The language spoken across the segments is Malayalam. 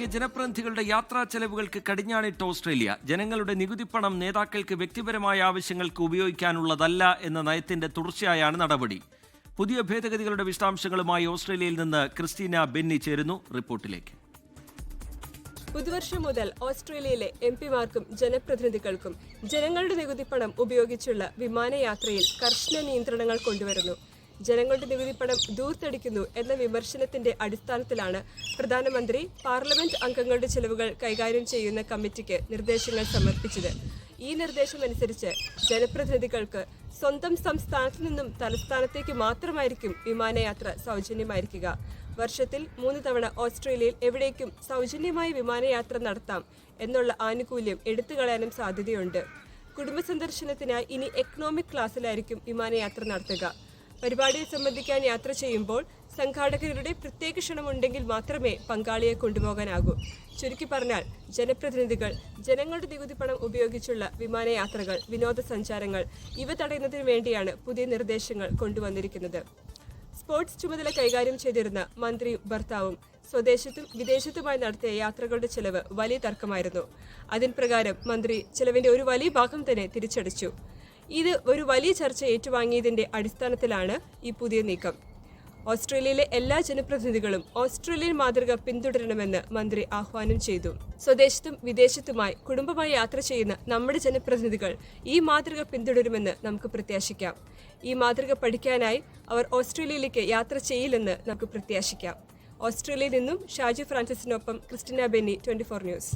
ഇന്ത്യയിലേക്ക് ജനപ്രതിനിധികളുടെ യാത്രാ ചെലവുകൾക്ക് കടിഞ്ഞാണിട്ട് ഓസ്ട്രേലിയ. ജനങ്ങളുടെ നികുതിപ്പണം നേതാക്കൾക്ക് വ്യക്തിപരമായ ആവശ്യങ്ങൾക്ക് ഉപയോഗിക്കാനുള്ളതല്ല എന്ന നയത്തിന്റെ തുടർച്ചയായാണ് നടപടി. പുതിയ ഭേദഗതികളുടെ വിശദാംശങ്ങളുമായി ഓസ്ട്രേലിയയിൽ നിന്ന് ക്രിസ്റ്റീന ബെന്നി ചേരുന്നു. റിപ്പോർട്ടിലേക്ക്. പുതുവർഷം മുതൽ ഓസ്ട്രേലിയയിലെ എംപിമാർക്കും ജനപ്രതിനിധികൾക്കും ജനങ്ങളുടെ നികുതിപ്പണം ഉപയോഗിച്ചുള്ള വിമാനയാത്രയിൽ കർശന നിയന്ത്രണങ്ങൾ കൊണ്ടുവരുന്നു. ജനങ്ങളുടെ നികുതിപ്പണം ദൂർത്തടിക്കുന്നു എന്ന വിമർശനത്തിന്റെ അടിസ്ഥാനത്തിലാണ് പ്രധാനമന്ത്രി പാർലമെന്റ് അംഗങ്ങളുടെ ചെലവുകൾ കൈകാര്യം ചെയ്യുന്ന കമ്മിറ്റിക്ക് നിർദ്ദേശങ്ങൾ സമർപ്പിച്ചത്. ഈ നിർദ്ദേശമനുസരിച്ച് ജനപ്രതിനിധികൾക്ക് സ്വന്തം സംസ്ഥാനത്തു നിന്നും തലസ്ഥാനത്തേക്ക് മാത്രമായിരിക്കും വിമാനയാത്ര സൗജന്യമായിരിക്കുക. വർഷത്തിൽ 3 തവണ ഓസ്ട്രേലിയയിൽ എവിടേക്കും സൗജന്യമായി വിമാനയാത്ര നടത്താം എന്നുള്ള ആനുകൂല്യം എടുത്തുകളയാനും സാധ്യതയുണ്ട്. കുടുംബ സന്ദർശനത്തിനായി ഇനി എക്കണോമിക് ക്ലാസ്സിലായിരിക്കും വിമാനയാത്ര നടത്തുക. പരിപാടിയിൽ സംബന്ധിക്കാൻ യാത്ര ചെയ്യുമ്പോൾ സംഘാടകരുടെ പ്രത്യേക ക്ഷണമുണ്ടെങ്കിൽ മാത്രമേ പങ്കാളിയെ കൊണ്ടുപോകാനാകൂ. ചുരുക്കി പറഞ്ഞാൽ ജനപ്രതിനിധികൾ ജനങ്ങളുടെ നികുതിപ്പണം ഉപയോഗിച്ചുള്ള വിമാനയാത്രകൾ, വിനോദസഞ്ചാരങ്ങൾ ഇവ തടയുന്നതിന് വേണ്ടിയാണ് പുതിയ നിർദ്ദേശങ്ങൾ കൊണ്ടുവന്നിരിക്കുന്നത്. സ്പോർട്സ് ചുമതല കൈകാര്യം ചെയ്തിരുന്ന മന്ത്രിയും ഭർത്താവും സ്വദേശത്തും വിദേശത്തുമായി നടത്തിയ യാത്രകളുടെ ചെലവ് വലിയ തർക്കമായിരുന്നു. അതിൻ പ്രകാരം മന്ത്രി ചെലവിന്റെ ഒരു വലിയ ഭാഗം തന്നെ തിരിച്ചടച്ചു. ഇത് ഒരു വലിയ ചർച്ച ഏറ്റുവാങ്ങിയതിന്റെ അടിസ്ഥാനത്തിലാണ് ഈ പുതിയ നീക്കം. ഓസ്ട്രേലിയയിലെ എല്ലാ ജനപ്രതിനിധികളും ഓസ്ട്രേലിയൻ മാതൃക പിന്തുടരണമെന്ന് മന്ത്രി ആഹ്വാനം ചെയ്തു. സ്വദേശത്തും വിദേശത്തുമായി കുടുംബമായി യാത്ര ചെയ്യുന്ന നമ്മുടെ ജനപ്രതിനിധികൾ ഈ മാതൃക പിന്തുടരുമെന്ന് നമുക്ക് പ്രത്യാശിക്കാം. ഈ മാതൃക പഠിക്കാനായി അവർ ഓസ്ട്രേലിയയിലേക്ക് യാത്ര ചെയ്യില്ലെന്ന് നമുക്ക് പ്രത്യാശിക്കാം. ഓസ്ട്രേലിയയിൽ നിന്നും ഷാജി ഫ്രാൻസിസിനൊപ്പം ക്രിസ്റ്റീന ബെന്നി, 24 ന്യൂസ്.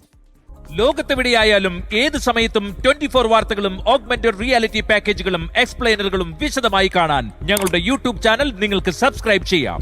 ലോകത്തെവിടെയായാലും ഏത് സമയത്തും 24 വാർത്തകളും ഓഗ്മെന്റഡ് റിയാലിറ്റി പാക്കേജുകളും എക്സ്പ്ലെയിനറുകളും വിശദമായി കാണാൻ ഞങ്ങളുടെ യൂട്യൂബ് ചാനൽ നിങ്ങൾക്ക് സബ്സ്ക്രൈബ് ചെയ്യാം.